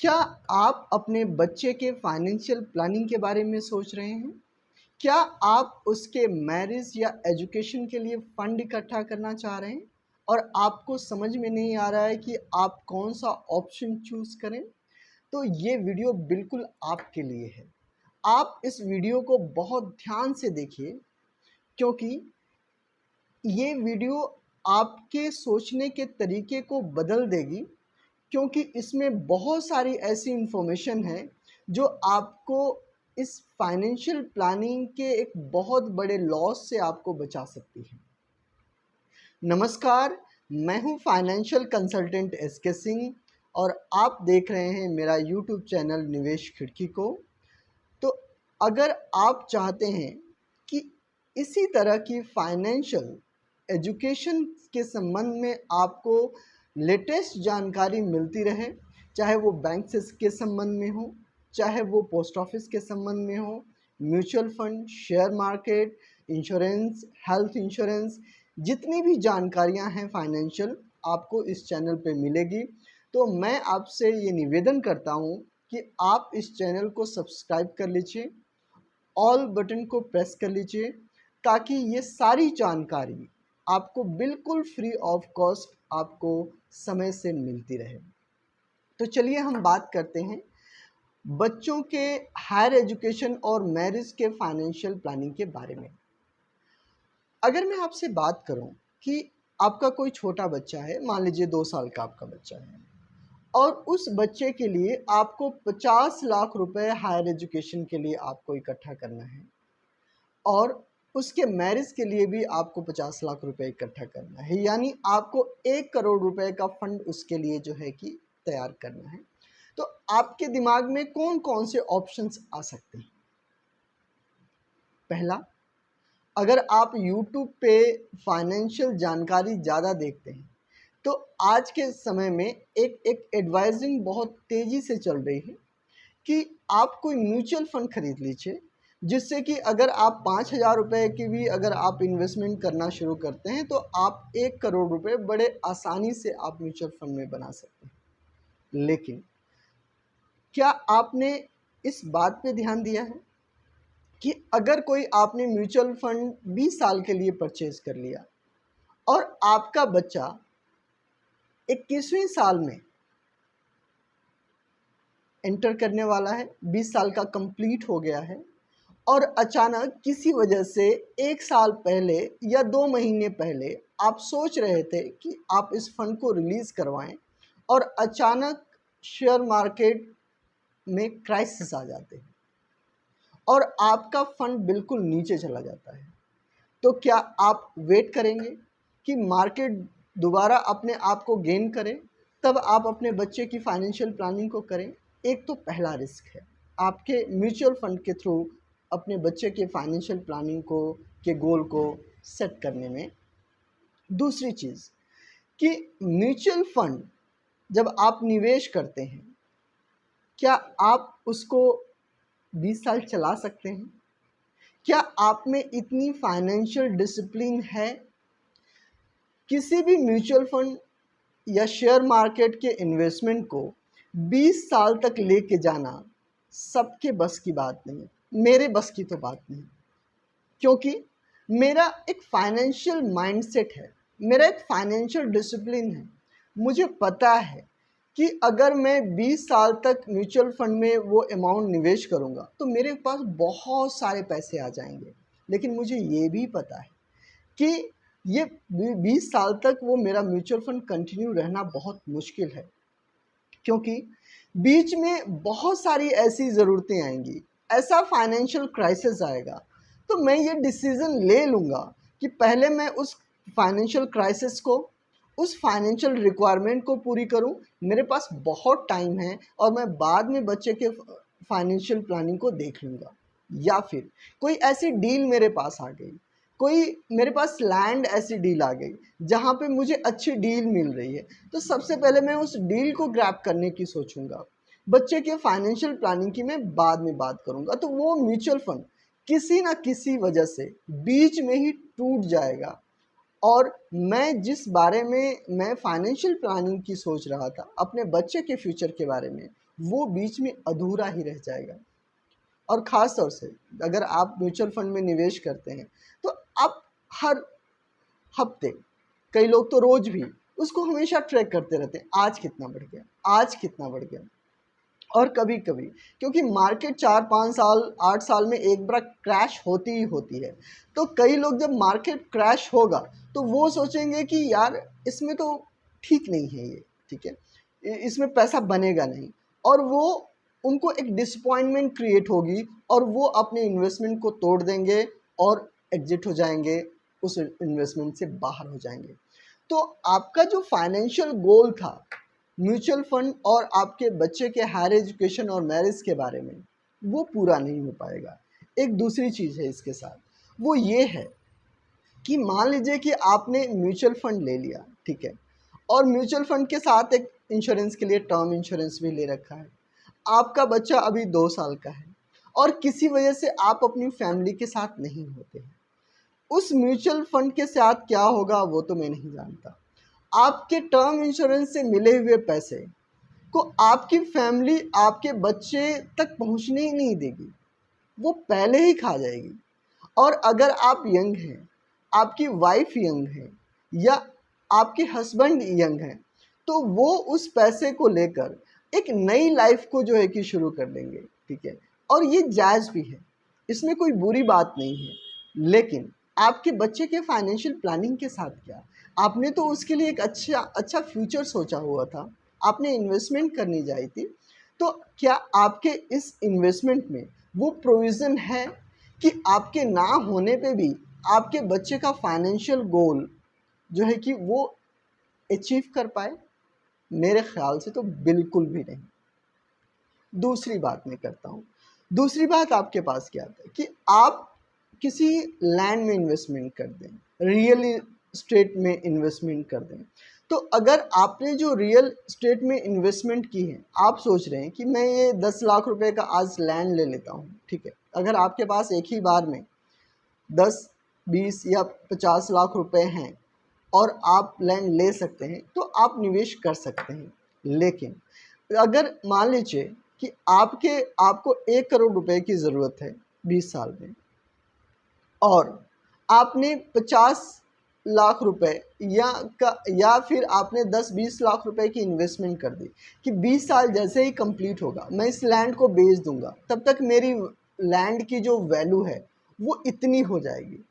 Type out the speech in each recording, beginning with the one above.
क्या आप अपने बच्चे के फाइनेंशियल प्लानिंग के बारे में सोच रहे हैं? क्या आप उसके मैरिज या एजुकेशन के लिए फंड इकट्ठा करना चाह रहे हैं और आपको समझ में नहीं आ रहा है कि आप कौन सा ऑप्शन चूज़ करें? तो ये वीडियो बिल्कुल आपके लिए है। आप इस वीडियो को बहुत ध्यान से देखिए, क्योंकि ये वीडियो आपके सोचने के तरीके को बदल देगी, क्योंकि इसमें बहुत सारी ऐसी इन्फॉर्मेशन है जो आपको इस फाइनेंशियल प्लानिंग के एक बहुत बड़े लॉस से आपको बचा सकती है। नमस्कार, मैं हूं फाइनेंशियल कंसल्टेंट एसके सिंह और आप देख रहे हैं मेरा यूट्यूब चैनल निवेश खिड़की को। तो अगर आप चाहते हैं कि इसी तरह की फाइनेंशियल एजुकेशन के संबंध में आपको लेटेस्ट जानकारी मिलती रहे, चाहे वो बैंक से के संबंध में हो, चाहे वो पोस्ट ऑफिस के संबंध में हो, mutual fund, share market, insurance, health insurance, जितनी भी जानकारियां हैं फाइनेंशियल आपको इस चैनल पे मिलेगी। तो मैं आपसे ये निवेदन करता हूँ कि आप इस चैनल को सब्सक्राइब कर लीजिए, ऑल बटन को प्रेस कर लीजिए, ताकि ये सारी जानकारी आपको बिल्कुल फ्री ऑफ कॉस्ट आपको समय से मिलती रहे। तो चलिए हम बात करते हैं बच्चों के हायर एजुकेशन और मैरिज के फाइनेंशियल प्लानिंग के बारे में। अगर मैं आपसे बात करूं कि आपका कोई छोटा बच्चा है, मान लीजिए 2 साल का आपका बच्चा है, और उस बच्चे के लिए आपको 50 लाख रुपए हायर एजुकेशन के लिए आपको इकट्ठा करना है और उसके मैरिज के लिए भी आपको 50 लाख रुपए इकट्ठा करना है, यानी आपको 1 करोड़ रुपए का फंड उसके लिए जो है कि तैयार करना है। तो आपके दिमाग में कौन कौन से ऑप्शंस आ सकते हैं? पहला, अगर आप YouTube पे फाइनेंशियल जानकारी ज़्यादा देखते हैं तो आज के समय में एक एडवाइजिंग बहुत तेज़ी से चल रही है कि आप कोई म्यूचुअल फंड खरीद लीजिए, जिससे कि अगर आप 5,000 रुपये की भी अगर आप इन्वेस्टमेंट करना शुरू करते हैं तो आप 1 करोड़ रुपए बड़े आसानी से आप म्यूचुअल फंड में बना सकते हैं। लेकिन क्या आपने इस बात पे ध्यान दिया है कि अगर कोई आपने म्यूचुअल फंड 20 साल के लिए परचेज कर लिया और आपका बच्चा 21वें साल में एंटर करने वाला है, 20 साल का कंप्लीट हो गया है और अचानक किसी वजह से 1 साल पहले या 2 महीने पहले आप सोच रहे थे कि आप इस फंड को रिलीज़ करवाएं और अचानक शेयर मार्केट में क्राइसिस आ जाते हैं और आपका फंड बिल्कुल नीचे चला जाता है, तो क्या आप वेट करेंगे कि मार्केट दोबारा अपने आप को गेन करे तब आप अपने बच्चे की फाइनेंशियल प्लानिंग को करें? एक तो पहला रिस्क है आपके म्यूचुअल फंड के थ्रू अपने बच्चे के फाइनेंशियल प्लानिंग को के गोल को सेट करने में। दूसरी चीज़ कि म्यूचुअल फंड जब आप निवेश करते हैं, क्या आप उसको 20 साल चला सकते हैं? क्या आप में इतनी फाइनेंशियल डिसिप्लिन है? किसी भी म्यूचुअल फंड या शेयर मार्केट के इन्वेस्टमेंट को 20 साल तक लेके जाना सबके बस की बात नहीं है, मेरे बस की तो बात नहीं, क्योंकि मेरा एक फाइनेंशियल माइंडसेट है, मेरा एक फाइनेंशियल डिसिप्लिन है। मुझे पता है कि अगर मैं 20 साल तक म्यूचुअल फंड में वो अमाउंट निवेश करूँगा तो मेरे पास बहुत सारे पैसे आ जाएंगे, लेकिन मुझे ये भी पता है कि ये 20 साल तक वो मेरा म्यूचुअल फंड कंटिन्यू रहना बहुत मुश्किल है, क्योंकि बीच में बहुत सारी ऐसी ज़रूरतें आएंगी, ऐसा फाइनेंशियल क्राइसिस आएगा। तो मैं ये डिसीज़न ले लूँगा कि पहले मैं उस फाइनेंशियल क्राइसिस को, उस फाइनेंशियल रिक्वायरमेंट को पूरी करूँ, मेरे पास बहुत टाइम है और मैं बाद में बच्चे के फाइनेंशियल प्लानिंग को देख लूँगा। या फिर कोई ऐसी डील मेरे पास आ गई, कोई मेरे पास लैंड ऐसी डील आ गई जहाँ पे मुझे अच्छी डील मिल रही है, तो सबसे पहले मैं उस डील को ग्रैब करने की सोचूंगा। बच्चे के फाइनेंशियल प्लानिंग की मैं बाद में बात करूंगा। तो वो म्यूचुअल फंड किसी ना किसी वजह से बीच में ही टूट जाएगा और मैं जिस बारे में मैं फाइनेंशियल प्लानिंग की सोच रहा था अपने बच्चे के फ्यूचर के बारे में, वो बीच में अधूरा ही रह जाएगा। और ख़ास तौर से अगर आप म्यूचुअल फंड में निवेश करते हैं तो आप हर हफ्ते, कई लोग तो रोज भी उसको हमेशा ट्रैक करते रहते हैं, आज कितना बढ़ गया, आज कितना बढ़ गया। और कभी कभी क्योंकि मार्केट 4-5 साल 8 साल में एक बार क्रैश होती ही होती है, तो कई लोग जब मार्केट क्रैश होगा तो वो सोचेंगे कि यार इसमें तो ठीक नहीं है ये, ठीक है, इसमें पैसा बनेगा नहीं, और वो उनको एक डिसअपॉइंटमेंट क्रिएट होगी और वो अपने इन्वेस्टमेंट को तोड़ देंगे और एग्जिट हो जाएंगे, उस इन्वेस्टमेंट से बाहर हो जाएंगे। तो आपका जो फाइनेंशियल गोल था म्यूचुअल फंड और आपके बच्चे के हायर एजुकेशन और मैरिज के बारे में, वो पूरा नहीं हो पाएगा। एक दूसरी चीज़ है इसके साथ, वो ये है कि मान लीजिए कि आपने म्यूचुअल फंड ले लिया, ठीक है, और म्यूचुअल फंड के साथ एक इंश्योरेंस के लिए टर्म इंश्योरेंस भी ले रखा है। आपका बच्चा अभी 2 साल का है और किसी वजह से आप अपनी फैमिली के साथ नहीं होते हैं, उस म्यूचुअल फंड के साथ क्या होगा वो तो मैं नहीं जानता। आपके टर्म इंश्योरेंस से मिले हुए पैसे को आपकी फैमिली आपके बच्चे तक पहुंचने ही नहीं देगी, वो पहले ही खा जाएगी। और अगर आप यंग हैं, आपकी वाइफ यंग है या आपके हस्बैंड यंग हैं, तो वो उस पैसे को लेकर एक नई लाइफ को जो है कि शुरू कर लेंगे, ठीक है, और ये जायज़ भी है, इसमें कोई बुरी बात नहीं है। लेकिन आपके बच्चे के फाइनेंशियल प्लानिंग के साथ क्या, आपने तो उसके लिए एक अच्छा फ्यूचर सोचा हुआ था, आपने इन्वेस्टमेंट करनी चाहिए थी, तो क्या आपके इस इन्वेस्टमेंट में वो प्रोविज़न है कि आपके ना होने पे भी आपके बच्चे का फाइनेंशियल गोल जो है कि वो अचीव कर पाए? मेरे ख्याल से तो बिल्कुल भी नहीं। दूसरी बात मैं करता हूँ, दूसरी बात आपके पास क्या आता है कि आप किसी लैंड में इन्वेस्टमेंट कर दें, रियल इस्टेट में इन्वेस्टमेंट कर दें। तो अगर आपने जो रियल इस्टेट में इन्वेस्टमेंट की है, आप सोच रहे हैं कि मैं ये 10 लाख रुपए का आज लैंड ले लेता हूँ, ठीक है, अगर आपके पास एक ही बार में 10, 20 या 50 लाख रुपए हैं और आप लैंड ले सकते हैं तो आप निवेश कर सकते हैं। लेकिन अगर मान लीजिए कि आपको 1 करोड़ रुपए की ज़रूरत है 20 साल में, और आपने 50 लाख रुपए या फिर आपने 10-20 लाख रुपए की इन्वेस्टमेंट कर दी कि 20 साल जैसे ही कंप्लीट होगा मैं इस लैंड को बेच दूंगा, तब तक मेरी लैंड की जो वैल्यू है वो इतनी हो जाएगी।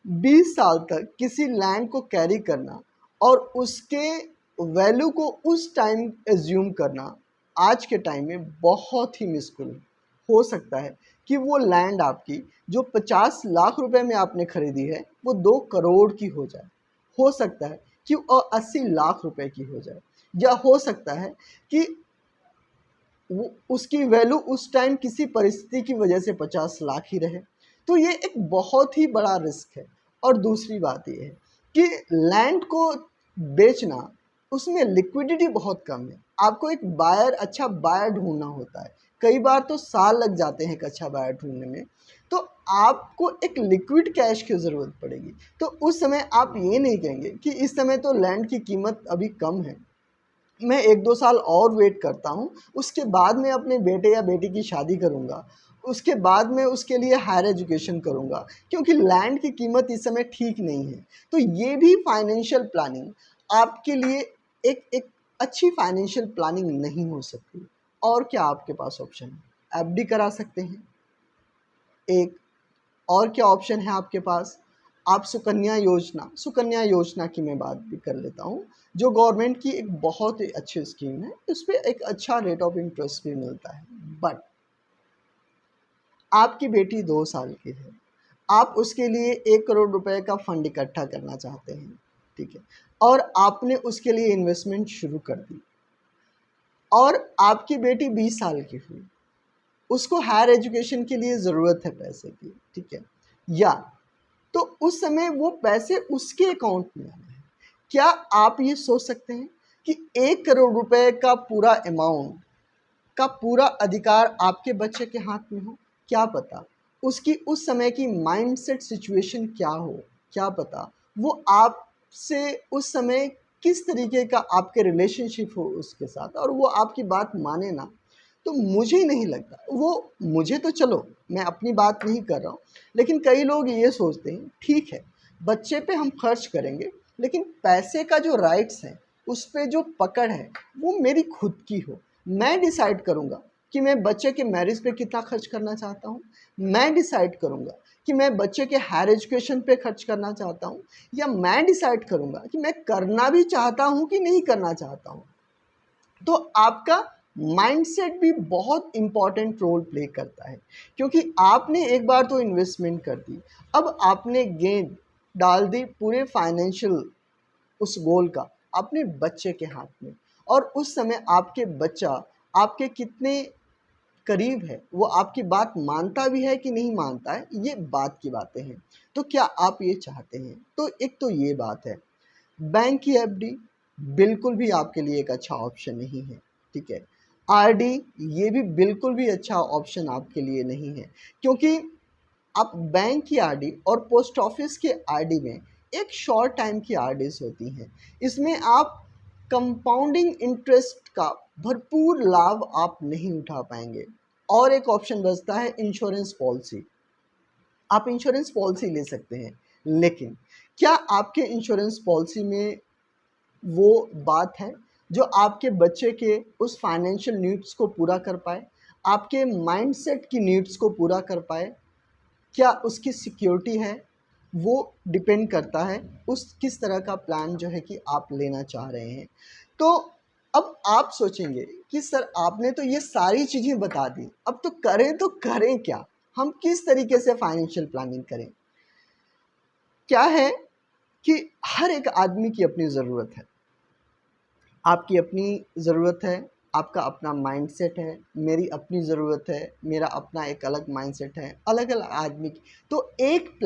20 साल तक किसी लैंड को कैरी करना और उसके वैल्यू को उस टाइम एज्यूम करना आज के टाइम में बहुत ही मुश्किल हो सकता है कि वो लैंड आपकी जो 50 लाख रुपए में आपने खरीदी है वो 2 करोड़ की हो जाए, हो सकता है कि वो 80 लाख रुपए की हो जाए, या हो सकता है कि वो उसकी वैल्यू उस टाइम किसी परिस्थिति की वजह से 50 लाख ही रहे। तो ये एक बहुत ही बड़ा रिस्क है। और दूसरी बात ये है कि लैंड को बेचना, उसमें लिक्विडिटी बहुत कम है, आपको एक बायर, अच्छा बायर ढूंढना होता है, कई बार तो साल लग जाते हैं एक अच्छा बायर ढूंढने में, तो आपको एक लिक्विड कैश की ज़रूरत पड़ेगी। तो उस समय आप ये नहीं कहेंगे कि इस समय तो लैंड की कीमत अभी कम है, मैं 1-2 साल और वेट करता हूँ, उसके बाद मैं अपने बेटे या बेटी की शादी करूँगा, उसके बाद मैं उसके लिए हायर एजुकेशन करूँगा, क्योंकि लैंड की कीमत इस समय ठीक नहीं है। तो ये भी फाइनेंशियल प्लानिंग आपके लिए एक अच्छी फाइनेंशियल प्लानिंग नहीं हो सकती। और क्या आपके पास ऑप्शन है? एफडी करा सकते हैं एक, और क्या ऑप्शन है आपके पास? आप सुकन्या योजना की मैं बात भी कर लेता हूँ, जो गवर्नमेंट की एक बहुत ही अच्छी स्कीम है, इस पर एक अच्छा रेट ऑफ इंटरेस्ट भी मिलता है। बट आपकी बेटी 2 साल की है, आप उसके लिए 1 करोड़ रुपए का फंड इकट्ठा करना चाहते हैं, ठीक है, और आपने उसके लिए इन्वेस्टमेंट शुरू कर दी, और आपकी बेटी 20 साल की हुई, उसको हायर एजुकेशन के लिए ज़रूरत है पैसे की, ठीक है, या तो उस समय वो पैसे उसके अकाउंट में आने हैं। क्या आप ये सोच सकते हैं कि 1 करोड़ रुपए का पूरा अमाउंट का पूरा अधिकार आपके बच्चे के हाथ में हो? क्या पता उसकी उस समय की माइंडसेट सिचुएशन क्या हो, क्या पता वो आपसे उस समय किस तरीके का आपके रिलेशनशिप हो उसके साथ, और वो आपकी बात माने ना, तो मुझे नहीं लगता वो, मुझे तो चलो मैं अपनी बात नहीं कर रहा हूँ, लेकिन कई लोग ये सोचते हैं ठीक है बच्चे पे हम खर्च करेंगे, लेकिन पैसे का जो राइट्स है उस पे जो पकड़ है वो मेरी खुद की हो। मैं डिसाइड करूँगा कि मैं बच्चे के मैरिज पे कितना खर्च करना चाहता हूँ, मैं डिसाइड करूँगा कि मैं बच्चे के हायर एजुकेशन पे खर्च करना चाहता हूँ, या मैं डिसाइड करूँगा कि मैं करना भी चाहता हूँ कि नहीं करना चाहता हूँ। तो आपका माइंडसेट भी बहुत इम्पॉर्टेंट रोल प्ले करता है, क्योंकि आपने एक बार तो इन्वेस्टमेंट कर दी, अब आपने गेंद डाल दी पूरे फाइनेंशियल उस गोल का अपने बच्चे के हाथ में, और उस समय आपके बच्चा आपके कितने करीब है, वो आपकी बात मानता भी है कि नहीं मानता है, ये बात की बातें हैं। तो क्या आप ये चाहते हैं? तो एक तो ये बात है, बैंक की एफडी बिल्कुल भी आपके लिए एक अच्छा ऑप्शन नहीं है, ठीक है। आरडी ये भी बिल्कुल भी अच्छा ऑप्शन आपके लिए नहीं है, क्योंकि आप बैंक की आरडी और पोस्ट ऑफिस के आरडी में एक शॉर्ट टाइम की आरडीज होती हैं, इसमें आप कंपाउंडिंग इंटरेस्ट का भरपूर लाभ आप नहीं उठा पाएंगे। और एक ऑप्शन बचता है इंश्योरेंस पॉलिसी। आप इंश्योरेंस पॉलिसी ले सकते हैं, लेकिन क्या आपके इंश्योरेंस पॉलिसी में वो बात है जो आपके बच्चे के उस फाइनेंशियल नीड्स को पूरा कर पाए, आपके माइंडसेट की नीड्स को पूरा कर पाए? क्या उसकी सिक्योरिटी है? वो डिपेंड करता है उस किस तरह का प्लान जो है कि आप लेना चाह रहे हैं। तो अब आप सोचेंगे कि सर आपने तो ये सारी चीज़ें बता दी, अब तो करें क्या? हम किस तरीके से फाइनेंशियल प्लानिंग करें? क्या है कि हर एक आदमी की अपनी ज़रूरत है, आपकी अपनी ज़रूरत है, आपका अपना माइंडसेट है, मेरी अपनी ज़रूरत है, मेरा अपना एक अलग माइंडसेट है, अलग-अलग आदमी की। तो एक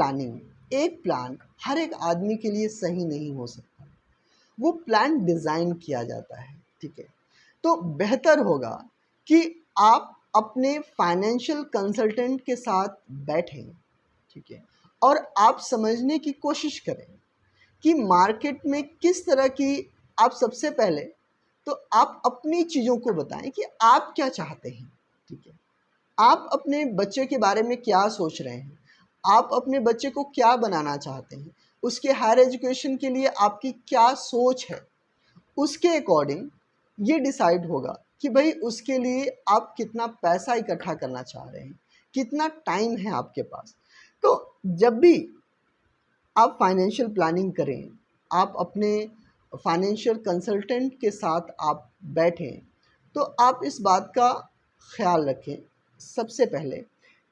प्लान हर एक आदमी के लिए सही नहीं हो सकता। वो प्लान डिज़ाइन किया जाता है, ठीक है। तो बेहतर होगा कि आप अपने फाइनेंशियल कंसल्टेंट के साथ बैठें, ठीक है, और आप समझने की कोशिश करें कि मार्केट में किस तरह की, आप सबसे पहले तो आप अपनी चीज़ों को बताएं कि आप क्या चाहते हैं, ठीक है। आप अपने बच्चे के बारे में क्या सोच रहे हैं, आप अपने बच्चे को क्या बनाना चाहते हैं, उसके हायर एजुकेशन के लिए आपकी क्या सोच है, उसके अकॉर्डिंग ये डिसाइड होगा कि भाई उसके लिए आप कितना पैसा इकट्ठा करना चाह रहे हैं, कितना टाइम है आपके पास। तो जब भी आप फाइनेंशियल प्लानिंग करें, आप अपने फाइनेंशियल कंसल्टेंट के साथ आप बैठें, तो आप इस बात का ख्याल रखें सबसे पहले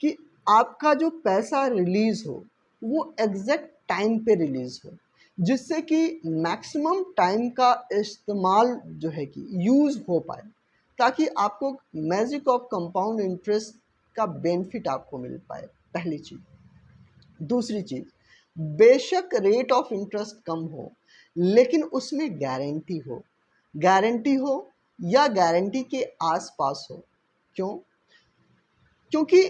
कि आपका जो पैसा रिलीज़ हो वो एग्जैक्ट टाइम पे रिलीज़ हो, जिससे कि मैक्सिमम टाइम का इस्तेमाल जो है कि यूज़ हो पाए, ताकि आपको मैजिक ऑफ कंपाउंड इंटरेस्ट का बेनिफिट आपको मिल पाए, पहली चीज़। दूसरी चीज़, बेशक रेट ऑफ इंटरेस्ट कम हो, लेकिन उसमें गारंटी हो या गारंटी के आसपास हो। क्यों? क्योंकि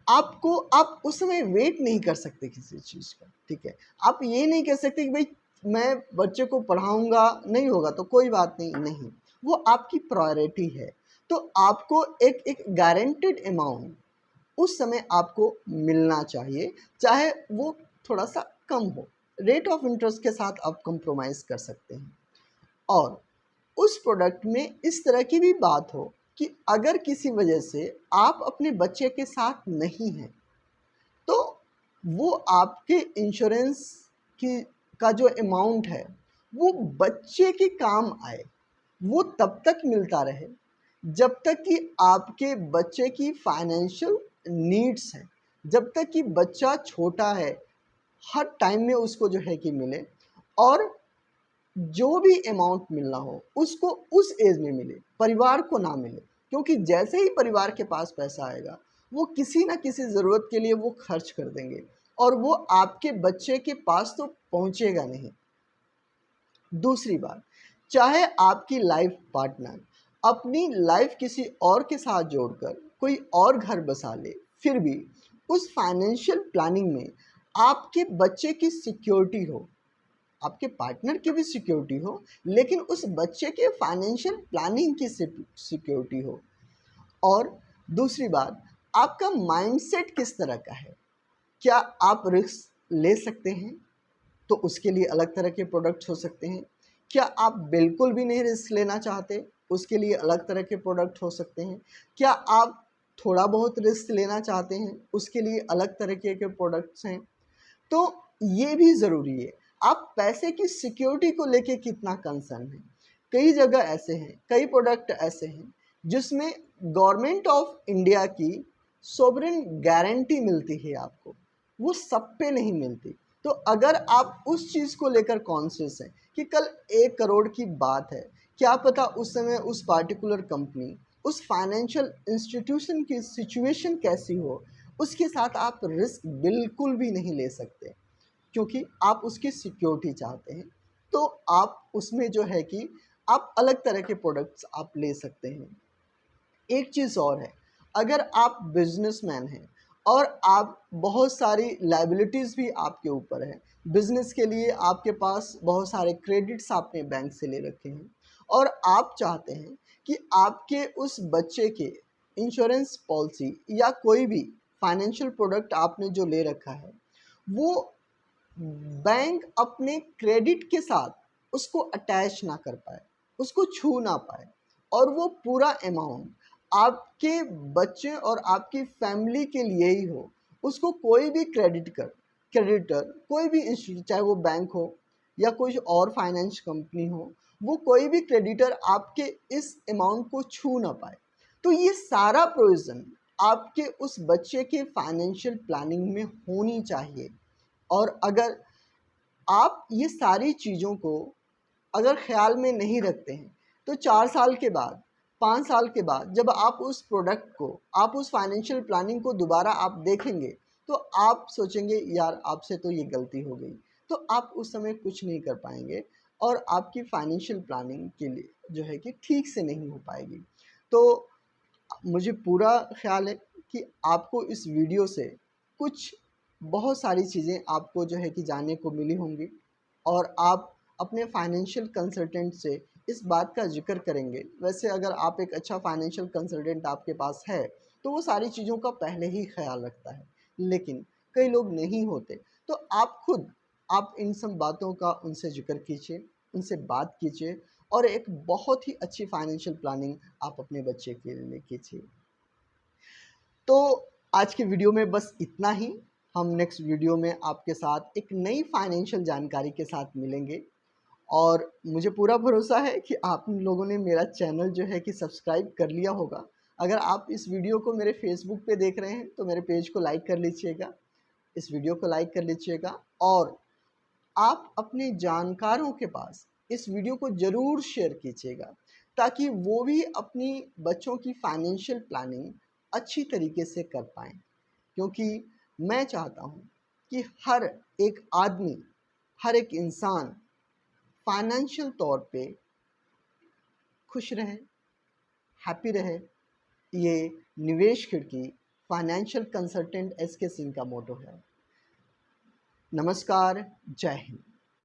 आप उस समय वेट नहीं कर सकते किसी चीज़ का, ठीक है। आप ये नहीं कह सकते कि भाई मैं बच्चे को पढ़ाऊँगा, नहीं होगा तो कोई बात नहीं, नहीं। वो आपकी प्रायोरिटी है, तो आपको एक गारंटेड अमाउंट उस समय आपको मिलना चाहिए, चाहे वो थोड़ा-सा कम हो। रेट ऑफ इंटरेस्ट के साथ आप कंप्रोमाइज़ कर सकते हैं। और उस प्रोडक्ट में इस तरह की भी बात हो कि अगर किसी वजह से आप अपने बच्चे के साथ नहीं हैं, तो वो आपके इंश्योरेंस की का जो अमाउंट है, वो बच्चे के काम आए। वो तब तक मिलता रहे जब तक कि आपके बच्चे की फाइनेंशियल नीड्स हैं, जब तक कि बच्चा छोटा है, हर टाइम में उसको जो है कि मिले, और जो भी अमाउंट मिलना हो उसको उस एज में मिले, परिवार को ना मिले। क्योंकि जैसे ही परिवार के पास पैसा आएगा, वो किसी ना किसी ज़रूरत के लिए वो खर्च कर देंगे, और वो आपके बच्चे के पास तो पहुंचेगा नहीं। दूसरी बात, चाहे आपकी लाइफ पार्टनर अपनी लाइफ किसी और के साथ जोड़कर कोई और घर बसा ले, फिर भी उस फाइनेंशियल प्लानिंग में आपके बच्चे की सिक्योरिटी हो, आपके पार्टनर की भी सिक्योरिटी हो, लेकिन उस बच्चे के फाइनेंशियल प्लानिंग की सिक्योरिटी हो। और दूसरी बात, आपका माइंडसेट किस तरह का है। क्या आप रिस्क ले सकते हैं, तो उसके लिए अलग तरह के प्रोडक्ट्स हो सकते हैं। क्या आप बिल्कुल भी नहीं रिस्क लेना चाहते, उसके लिए अलग तरह के प्रोडक्ट हो सकते हैं। क्या आप थोड़ा बहुत रिस्क लेना चाहते हैं, उसके लिए अलग तरीके के प्रोडक्ट्स हैं। तो ये भी ज़रूरी है, आप पैसे की सिक्योरिटी को लेके कितना कंसर्न है। कई जगह ऐसे हैं, कई प्रोडक्ट ऐसे हैं जिसमें गवर्नमेंट ऑफ इंडिया की सोवरेन गारंटी मिलती है आपको, वो सब पे नहीं मिलती। तो अगर आप उस चीज़ को लेकर कॉन्शियस हैं कि कल 1 करोड़ की बात है, क्या पता उस समय उस पार्टिकुलर कंपनी, उस फाइनेंशियल इंस्टीट्यूशन की सिचुएशन कैसी हो, उसके साथ आप रिस्क बिल्कुल भी नहीं ले सकते, क्योंकि आप उसकी सिक्योरिटी चाहते हैं। तो आप उसमें जो है कि आप अलग तरह के प्रोडक्ट्स आप ले सकते हैं। एक चीज़ और है, अगर आप बिजनेसमैन हैं और आप बहुत सारी लायबिलिटीज़ भी आपके ऊपर है, बिजनेस के लिए आपके पास बहुत सारे क्रेडिट्स आपने बैंक से ले रखे हैं और आप चाहते हैं कि आपके उस बच्चे के इंश्योरेंस पॉलिसी या कोई भी फाइनेंशियल प्रोडक्ट आपने जो ले रखा है, वो बैंक अपने क्रेडिट के साथ उसको अटैच ना कर पाए, उसको छू ना पाए, और वो पूरा अमाउंट आपके बच्चे और आपकी फैमिली के लिए ही हो। उसको कोई भी क्रेडिटर कोई भी इंस्टीट्यूट, चाहे वो बैंक हो या कोई और फाइनेंस कंपनी हो, वो कोई भी क्रेडिटर आपके इस अमाउंट को छू ना पाए। तो ये सारा प्रोविज़न आपके उस बच्चे के फाइनेंशियल प्लानिंग में होनी चाहिए। और अगर आप ये सारी चीज़ों को अगर ख़्याल में नहीं रखते हैं, तो 4 साल के बाद, 5 साल के बाद जब आप उस प्रोडक्ट को, आप उस फाइनेंशियल प्लानिंग को दोबारा आप देखेंगे, तो आप सोचेंगे यार आपसे तो ये गलती हो गई। तो आप उस समय कुछ नहीं कर पाएंगे और आपकी फाइनेंशियल प्लानिंग के लिए जो है कि ठीक से नहीं हो पाएगी। तो मुझे पूरा ख़्याल है कि आपको इस वीडियो से कुछ बहुत सारी चीज़ें आपको जो है कि जानने को मिली होंगी और आप अपने फाइनेंशियल कंसल्टेंट से इस बात का ज़िक्र करेंगे। वैसे अगर आप एक अच्छा फाइनेंशियल कंसल्टेंट आपके पास है, तो वो सारी चीज़ों का पहले ही ख़्याल रखता है, लेकिन कई लोग नहीं होते। तो आप इन सब बातों का उनसे ज़िक्र कीजिए, उनसे बात कीजिए और एक बहुत ही अच्छी फाइनेंशियल प्लानिंग आप अपने बच्चे के लिए कीजिए। तो आज के वीडियो में बस इतना ही। हम नेक्स्ट वीडियो में आपके साथ एक नई फाइनेंशियल जानकारी के साथ मिलेंगे और मुझे पूरा भरोसा है कि आप लोगों ने मेरा चैनल जो है कि सब्सक्राइब कर लिया होगा। अगर आप इस वीडियो को मेरे फेसबुक पे देख रहे हैं, तो मेरे पेज को लाइक कर लीजिएगा, इस वीडियो को लाइक कर लीजिएगा और आप अपने जानकारों के पास इस वीडियो को ज़रूर शेयर कीजिएगा, ताकि वो भी अपनी बच्चों की फाइनेंशियल प्लानिंग अच्छी तरीके से कर पाएँ। क्योंकि मैं चाहता हूँ कि हर एक आदमी, हर एक इंसान फाइनेंशियल तौर पे खुश रहे, हैप्पी रहे। ये निवेश खिड़की फाइनेंशियल कंसल्टेंट SK सिंह का मोटो है। नमस्कार, जय हिंद।